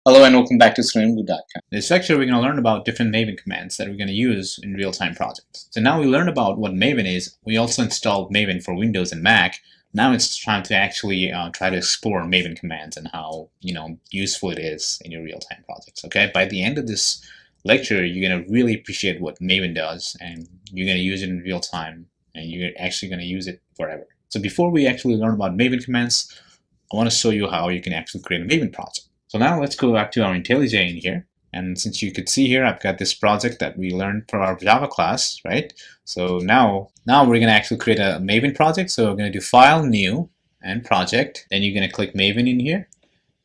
Hello and welcome back to StreamGlue.com. In this lecture, we're going to learn about different Maven commands that we're going to use in real-time projects. So now we learned about what Maven is. We also installed Maven for Windows and Mac. Now it's time to actually try to explore Maven commands and how useful it is in your real-time projects. Okay, by the end of this lecture, you're going to really appreciate what Maven does, and you're going to use it in real time, and you're actually going to use it forever. So before we actually learn about Maven commands, I want to show you how you can actually create a Maven project. So now let's go back to our IntelliJ in here. And since you could see here, I've got this project that we learned for our Java class, right? So now we're going to actually create a Maven project. So we're going to do File, New, and Project. Then you're going to click Maven in here.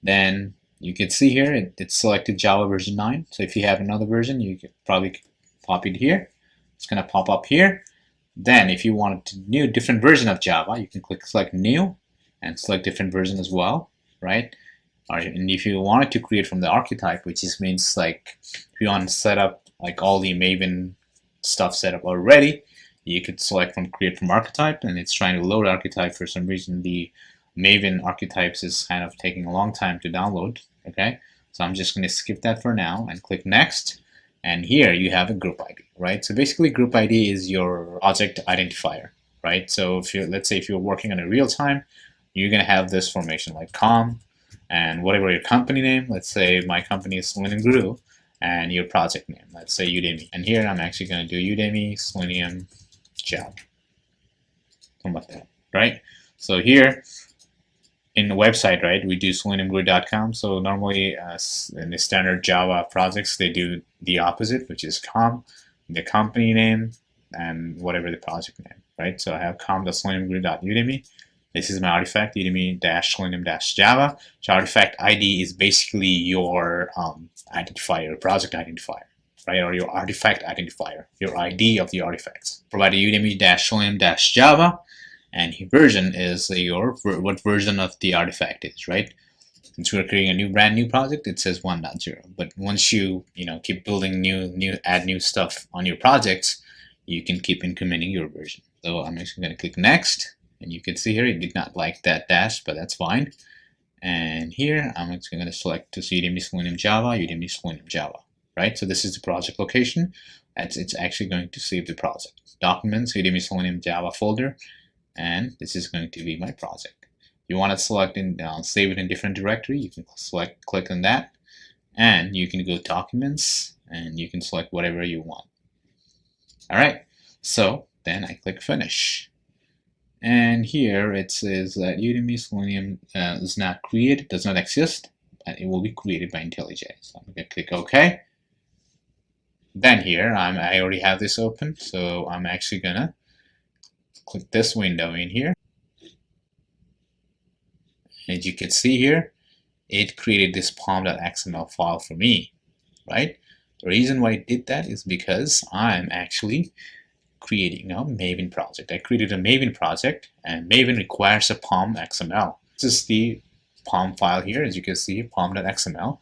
Then you can see here, it's selected Java version 9. So if you have another version, you could probably pop it here. It's going to pop up here. Then if you want to do a different version of Java, you can click Select New and select different version as well, right? And if you wanted to create from the archetype, which just means like if you want to set up like all the Maven stuff set up already, you could select from create from archetype, and it's trying to load archetype. For some reason, the Maven archetypes is kind of taking a long time to download. Okay, so I'm just going to skip that for now and click next. And here you have a group ID, right? So basically, group ID is your project identifier, right? So if you let's say if you're working on a real time, you're going to have this formation like com and whatever your company name. Let's say my company is Selenium Guru, and your project name, let's say Udemy. And here I'm actually going to do Udemy Selenium Java. How about that, right? So here in the website, right, we do seleniumguru.com. So normally in the standard Java projects, they do the opposite, which is com, the company name, and whatever the project name, right? So I have com.seleniumguru.udemy. This is my artifact, udemy-selenium-java. So artifact ID is basically your identifier, project identifier, right? Or your artifact identifier, your ID of the artifacts. Provide a udemy-selenium-java, and version is your what version of the artifact is, right? Since we're creating a brand new project, it says 1.0. But once you keep building add new stuff on your projects, you can keep incrementing your version. So I'm actually going to click next. And you can see here, it did not like that dash, but that's fine. And here, I'm actually going to select to see Udemy Selenium Java, Udemy Selenium Java, right? So this is the project location. It's actually going to save the project. Documents, Udemy Selenium Java folder, and this is going to be my project. You want to select and save it in different directory, you can click on that, and you can go Documents, and you can select whatever you want. All right, so then I click Finish. And here it says that Udemy Selenium is not created, does not exist, and it will be created by IntelliJ. So I'm going to click OK. Then here, I already have this open, so I'm actually going to click this window in here. As you can see here, it created this pom.xml file for me, right? The reason why it did that is because I'm actually creating a Maven project. I created a Maven project, and Maven requires a pom.xml. This is the pom file here, as you can see, pom.xml.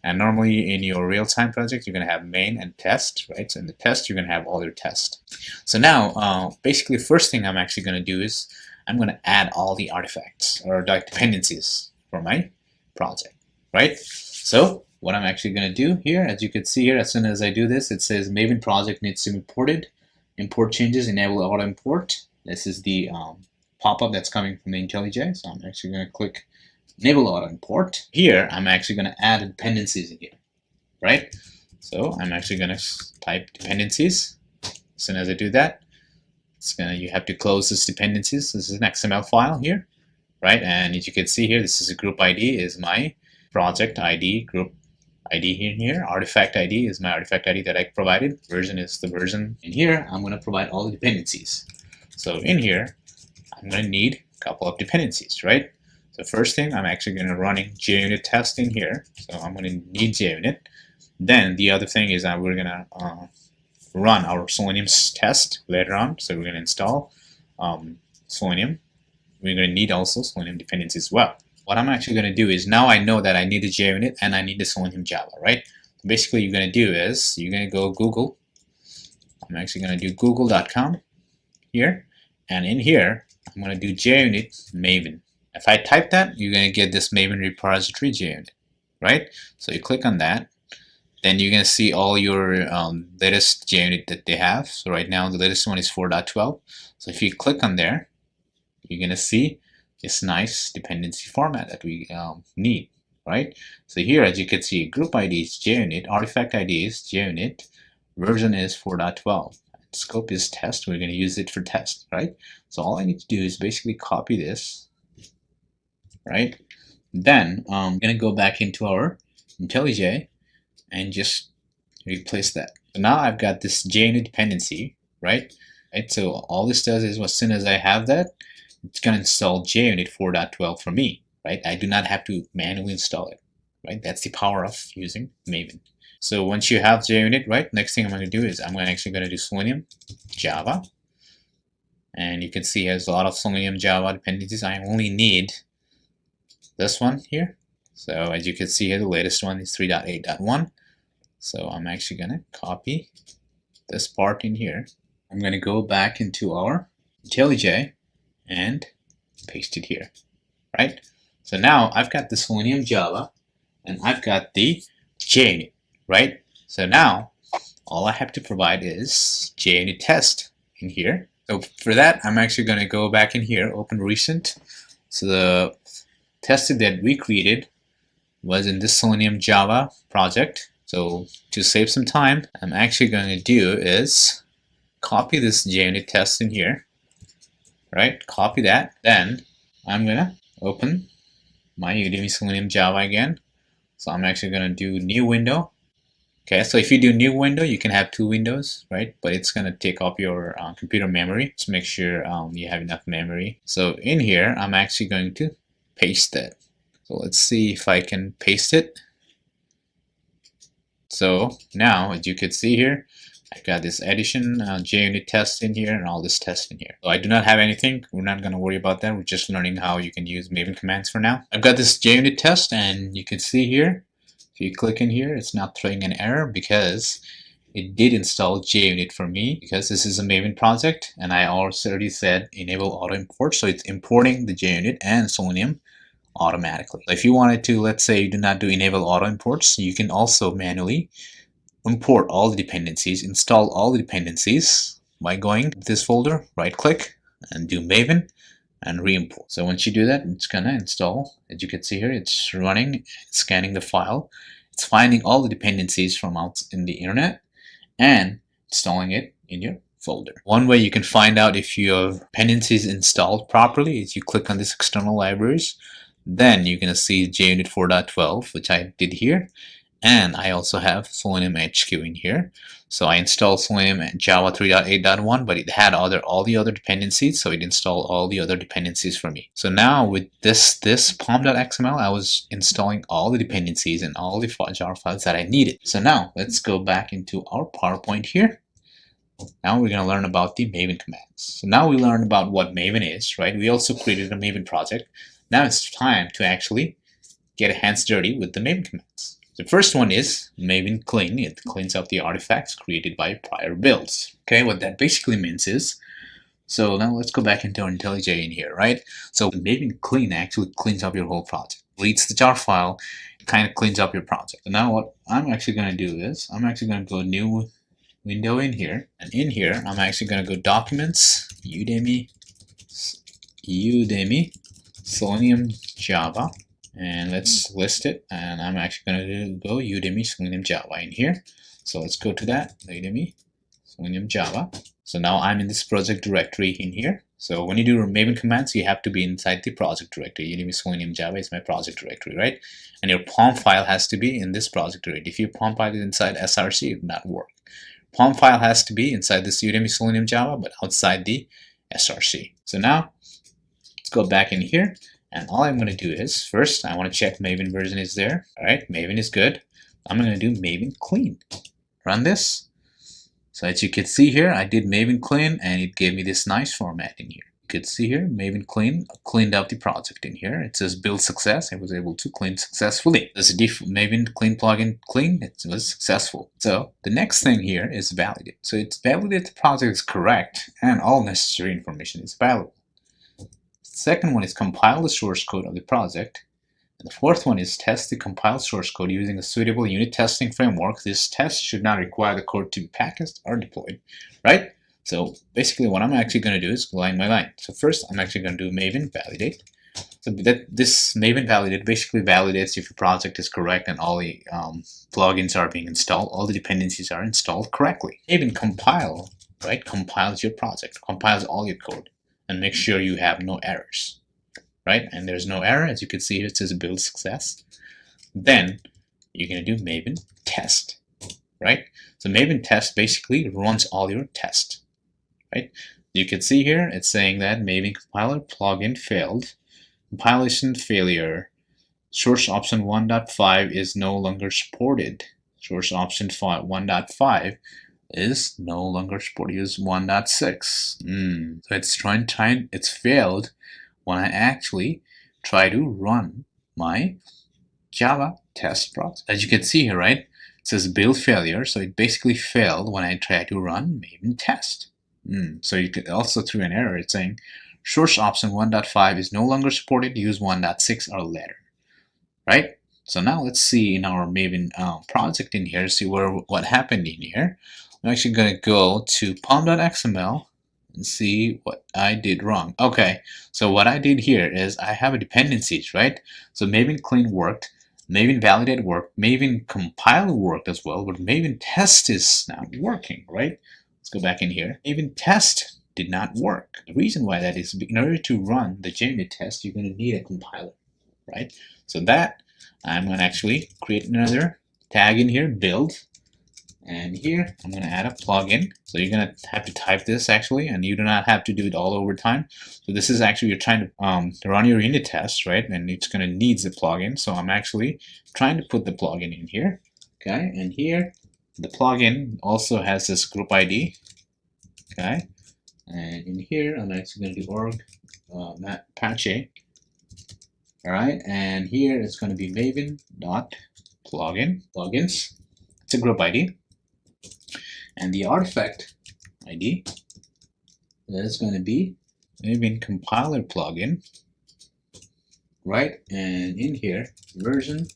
And normally in your real-time project, you're going to have main and test, right? So in the test, you're going to have all your tests. So now, basically, the first thing I'm actually going to do is I'm going to add all the artifacts or the dependencies for my project, right? So what I'm actually going to do here, as you can see here, as soon as I do this, it says Maven project needs to be imported. Import changes, enable auto import. This is the pop-up that's coming from the IntelliJ. So I'm actually going to click enable auto import. Here, I'm actually going to add dependencies in here, right? So I'm actually going to type dependencies. As soon as I do that, you have to close this dependencies. This is an XML file here, right? And as you can see here, this is a group ID is my project ID, group ID in here. Artifact ID is my artifact ID that I provided. Version is the version. In here, I'm going to provide all the dependencies. So in here, I'm going to need a couple of dependencies, right? So first thing, I'm actually going to running JUnit test in here. So I'm going to need JUnit. Then the other thing is that we're going to run our Selenium test later on. So we're going to install Selenium. We're going to need also Selenium dependencies as well. What I'm actually going to do is now I know that I need the JUnit and I need the Selenium Java, right? So basically, you're going to do is you're going to go Google. I'm actually going to do google.com here, and in here I'm going to do JUnit Maven. If I type that, you're going to get this Maven repository JUnit, right? So you click on that, then you're going to see all your latest JUnit that they have. So right now the latest one is 4.12. So if you click on there, you're going to see this nice dependency format that we need, right? So here, as you can see, group ID is JUnit, artifact ID is JUnit, version is 4.12. Scope is test. We're going to use it for test, right? So all I need to do is basically copy this, right? Then I'm going to go back into our IntelliJ and just replace that. So now I've got this JUnit dependency, right? So all this does is, as soon as I have that, it's going to install JUnit 4.12 for me, right? I do not have to manually install it, right? That's the power of using Maven. So once you have JUnit, right, next thing I'm going to do is I'm actually going to do Selenium Java. And you can see it has a lot of Selenium Java dependencies. I only need this one here. So as you can see here, the latest one is 3.8.1. So I'm actually going to copy this part in here. I'm going to go back into our IntelliJ and paste it here, right? So now I've got the Selenium Java and I've got the JUnit, right? So now all I have to provide is JUnit test in here. So for that, I'm actually going to go back in here, open recent. So the test that we created was in this Selenium Java project. So to save some time, I'm actually going to do is copy this JUnit test in here, right? Copy that. Then I'm going to open my Udemy Selenium Java again. So I'm actually going to do new window. Okay, so if you do new window, you can have two windows, right? But it's going to take up your computer memory. Just make sure you have enough memory. So in here, I'm actually going to paste that. So let's see if I can paste it. So now, as you can see here, I've got this addition JUnit test in here and all this test in here. So I do not have anything. We're not going to worry about that. We're just learning how you can use Maven commands for now. I've got this JUnit test, and you can see here, if you click in here, it's not throwing an error because it did install JUnit for me, because this is a Maven project and I already said enable auto import. So it's importing the JUnit and Selenium automatically. If you wanted to, let's say you do not do enable auto imports, you can also manually import all the dependencies, install all the dependencies by going to this folder, right click and do Maven and re-import. So once you do that, it's gonna install. As you can see here, it's running, it's scanning the file, it's finding all the dependencies from out in the internet and installing it in your folder. One way you can find out if you have dependencies installed properly is you click on this external libraries. Then you're gonna see JUnit 4.12, which I did here, and I also have Selenium HQ in here. So I installed Selenium Java 3.8.1, but it had all the other dependencies, so it installed all the other dependencies for me. So now with this pom.xml, I was installing all the dependencies and all the jar files that I needed. So now let's go back into our PowerPoint here. Now we're going to learn about the Maven commands. So now we learned about what Maven is, right? We also created a Maven project. Now it's time to actually get hands dirty with the Maven commands. The first one is Maven clean. It cleans up the artifacts created by prior builds. Okay, what that basically means is, so now let's go back into our IntelliJ in here, right? So Maven clean actually cleans up your whole project. Deletes the jar file, it kind of cleans up your project. So now what I'm actually going to do is, I'm actually going to go new window in here, and in here I'm actually going to go documents, Udemy Selenium Java, and let's list it, and I'm actually going to go Udemy Selenium Java in here. So let's go to that, Udemy Selenium Java. So now I'm in this project directory in here. So when you do Maven commands, you have to be inside the project directory. Udemy Selenium Java is my project directory, right? And your POM file has to be in this project directory. If your POM file is inside SRC, it would not work. POM file has to be inside this Udemy Selenium Java, but outside the SRC. So now let's go back in here. And all I'm going to do is, first, I want to check Maven version is there. All right, Maven is good. I'm going to do Maven clean. Run this. So as you can see here, I did Maven clean, and it gave me this nice format in here. You can see here, Maven clean, cleaned up the project in here. It says build success. I was able to clean successfully. This Maven clean plugin clean, it was successful. So the next thing here is validate. So it's validate the project is correct and all necessary information is available. Second one is compile the source code of the project, And the fourth one is test the compiled source code using a suitable unit testing framework. This test should not require the code to be packaged or deployed, right? So basically what I'm actually going to do is line by line. So first I'm actually going to do Maven validate. So that this Maven validate basically validates if your project is correct and all the plugins are being installed, all the dependencies are installed correctly. Maven compile, right, compiles your project, compiles all your code, and make sure you have no errors, right? And there's no error, as you can see here, it says build success. Then you're going to do Maven test, right? So Maven test basically runs all your tests, right? You can see here it's saying that Maven compiler plugin failed. Compilation failure. Source option 1.5 is no longer supported. Source option 1.5 is no longer supported. Use 1.6. So it's failed when I actually try to run my Java test process. As you can see here, right? It says build failure. So it basically failed when I try to run Maven test. So you could also through an error, it's saying source option 1.5 is no longer supported, use 1.6 or later, right? So now let's see in our Maven project in here, see what happened in here. I'm actually going to go to pom.xml and see what I did wrong. Okay, so what I did here is I have a dependencies, right? So Maven clean worked, Maven validate worked, Maven compile worked as well, but Maven test is not working, right? Let's go back in here. Maven test did not work. The reason why that is, in order to run the JUnit test, you're going to need a compiler, right? So that I'm going to actually create another tag in here, build, and here I'm going to add a plugin. So you're going to have to type this actually, and you do not have to do it all over time. So this is actually you're trying to run your unit test, right? And it's going to need the plugin. So I'm actually trying to put the plugin in here, okay? And here the plugin also has this group ID, okay? And in here, I'm actually going to do org Apache. All right, and here it's going to be plugins. It's a group ID, and the artifact ID is going to be Maven compiler plugin, right? And in here, version,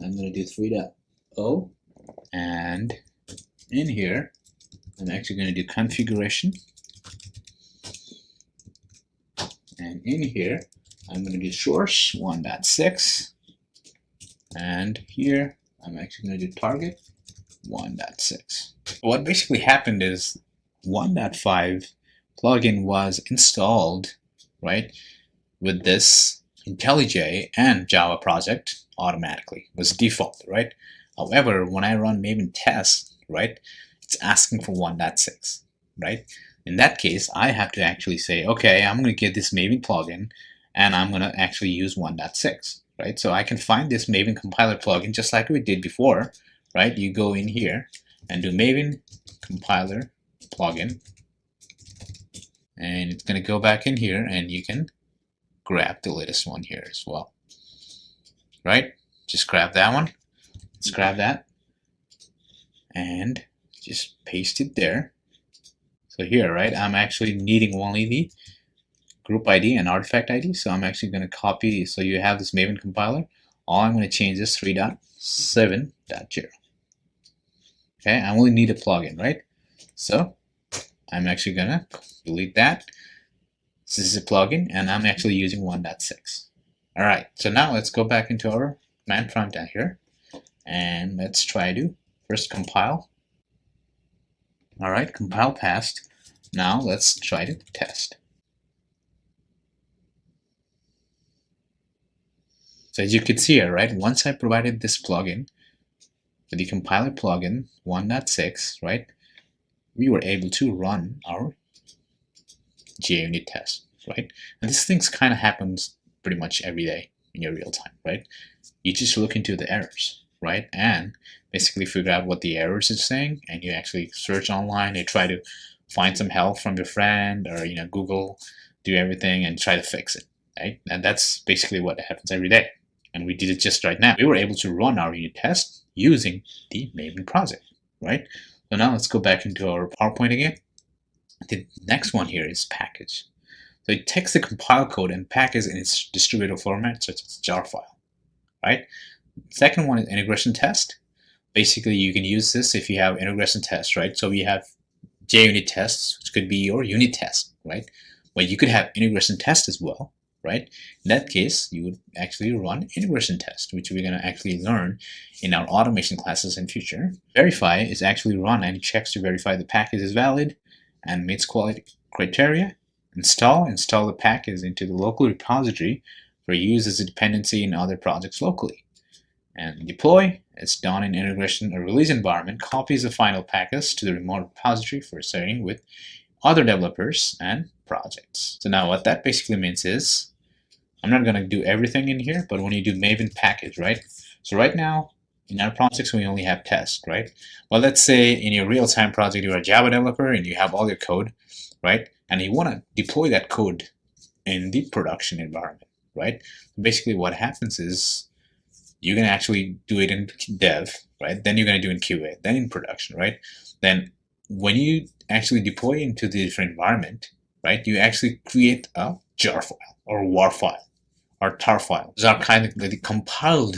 I'm going to do 3.0, and in here, I'm actually going to do configuration. And in here, I'm going to do source 1.6. And here, I'm actually going to do target 1.6. What basically happened is 1.5 plugin was installed, right, with this IntelliJ and Java project automatically. It was default, right? However, when I run Maven test, right, it's asking for 1.6, right? In that case, I have to actually say, okay, I'm going to get this Maven plugin, and I'm going to actually use 1.6, right? So I can find this Maven compiler plugin just like we did before, right? You go in here and do Maven compiler plugin, and it's going to go back in here, and you can grab the latest one here as well, right? Just grab that one. Let's grab that and just paste it there. So here, right, I'm actually needing only the group ID and artifact ID. So I'm actually going to copy. So you have this Maven compiler. All I'm going to change is 3.7.0. Okay, I only need a plugin, right? So I'm actually going to delete that. This is a plugin, and I'm actually using 1.6. All right, so now let's go back into our command prompt down here, and let's try to first compile. All right, compile passed. Now let's try to test. So as you can see here, right, once I provided this plugin, for the compiler plugin 1.6, right, we were able to run our JUnit test, right? And this things kind of happens pretty much every day in your real time, right? You just look into the errors, right? And basically figure out what the errors is saying, and you actually search online, you try to find some help from your friend, or Google, do everything and try to fix it, right? And that's basically what happens every day. And we did it just right now. We were able to run our unit test using the Maven project, right? So now let's go back into our PowerPoint again. The next one here is package. So it takes the compile code and packages in its distributed format, such as jar file. right? Second one is integration test. Basically, you can use this if you have integration tests, right? So we have JUnit tests, which could be your unit test, right? But you could have integration test as well, right? In that case, you would actually run integration test, which we're going to actually learn in our automation classes in future. Verify is actually run and checks to verify the package is valid and meets quality criteria. Install the package into the local repository for use as a dependency in other projects locally. And deploy, it's done in integration or release environment, copies the final package to the remote repository for sharing with other developers and projects. So now what that basically means is, I'm not going to do everything in here, but when you do Maven package, right? So right now, in our projects, we only have test, right? Well, let's say in your real-time project, you're a Java developer and you have all your code, right? And you want to deploy that code in the production environment, right? Basically, what happens is, you're going to actually do it in dev, right? Then you're going to do it in QA, then in production, right? Then when you actually deploy into the different environment, right, you actually create a jar file or war file or tar file. These are kind of the compiled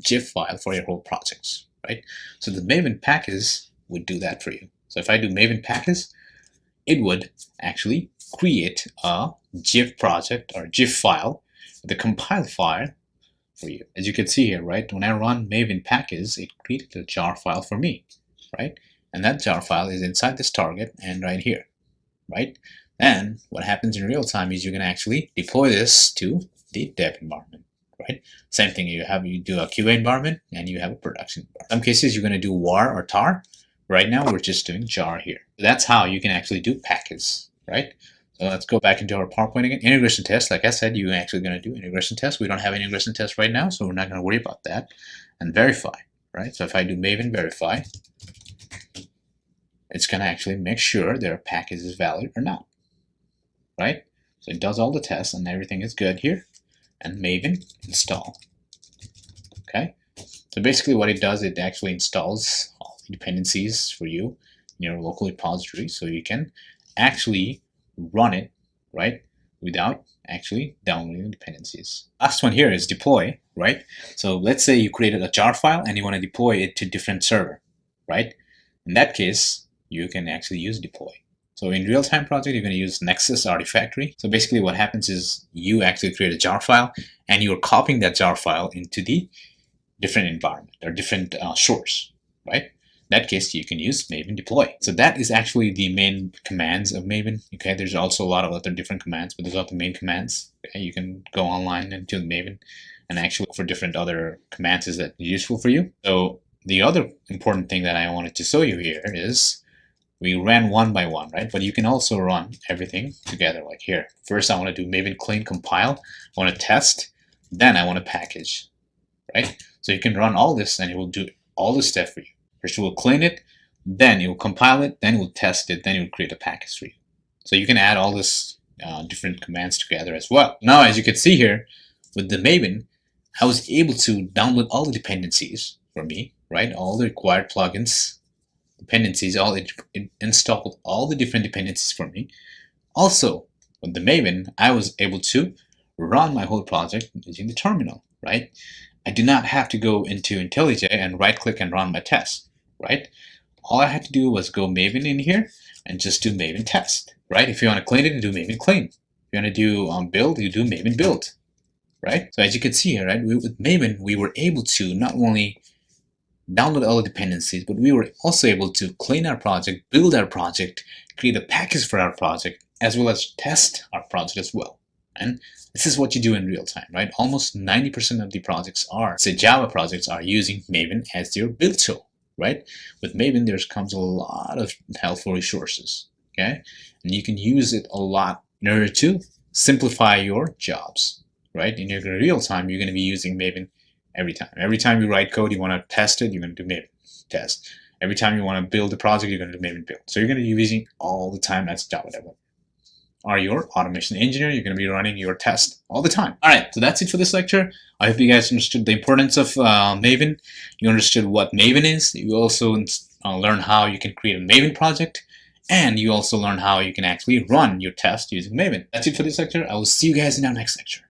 GIF file for your whole projects, right? So the Maven package would do that for you. So if I do Maven package, it would actually create a GIF project or GIF file, the compiled file, for you. As you can see here, right, when I run Maven package, it created a jar file for me, right? And that jar file is inside this target and right here, right? Then what happens in real time is you can actually deploy this to the dev environment, right? Same thing, you do a QA environment and you have a production environment. In some cases you're going to do war or tar. Right now we're just doing jar here. That's how you can actually do package, right? So let's go back into our PowerPoint again. Integration test, like I said, you're actually going to do integration test. We don't have an integration test right now, so we're not going to worry about that. And verify, right? So if I do Maven verify, it's going to actually make sure their package is valid or not, right? So it does all the tests and everything is good here. And Maven install, okay? So basically what it does, it actually installs all the dependencies for you in your local repository, so you can actually run it, right, without actually downloading the dependencies. Last one here is deploy, right? So let's say you created a jar file and you want to deploy it to different server, right? In that case, you can actually use deploy. So in real-time project, you're going to use Nexus Artifactory. So basically what happens is you actually create a jar file and you're copying that jar file into the different environment or different source, right? In that case, you can use Maven deploy. So that is actually the main commands of Maven. Okay, there's also a lot of other different commands, but those are the main commands. Okay, you can go online into Maven and actually look for different other commands that are useful for you. So the other important thing that I wanted to show you here is we ran one by one, right? But you can also run everything together like here. First, I want to do Maven clean compile. I want to test, then I want to package, right? So you can run all this and it will do all the stuff for you. First it will clean it, then it will compile it, then it will test it, then it will create a package for you. So you can add all this different commands together as well. Now, as you can see here, with the Maven, I was able to download all the dependencies for me, right? All the required plugins, dependencies, it installed all the different dependencies for me. Also, with the Maven, I was able to run my whole project using the terminal, right? I do not have to go into IntelliJ and right-click and run my test, right? All I had to do was go Maven in here and just do Maven test, right? If you want to clean it, you do Maven clean. If you want to do build, you do Maven build, right? So as you can see here, right, with Maven, we were able to not only download all the dependencies, but we were also able to clean our project, build our project, create a package for our project, as well as test our project as well. And this is what you do in real time, right? Almost 90% of the projects say Java projects are using Maven as their build tool, right? With Maven, there comes a lot of helpful resources, okay? And you can use it a lot in order to simplify your jobs, right? In your real time, you're going to be using Maven every time. Every time you write code, you want to test it, you're going to do Maven test. Every time you want to build a project, you're going to do Maven build. So you're going to be using all the time as Java developer. Or your automation engineer, you're going to be running your test all the time. All right, so that's it for this lecture. I hope you guys understood the importance of Maven. You understood what Maven is. You also learn how you can create a Maven project. And you also learn how you can actually run your test using Maven. That's it for this lecture. I will see you guys in our next lecture.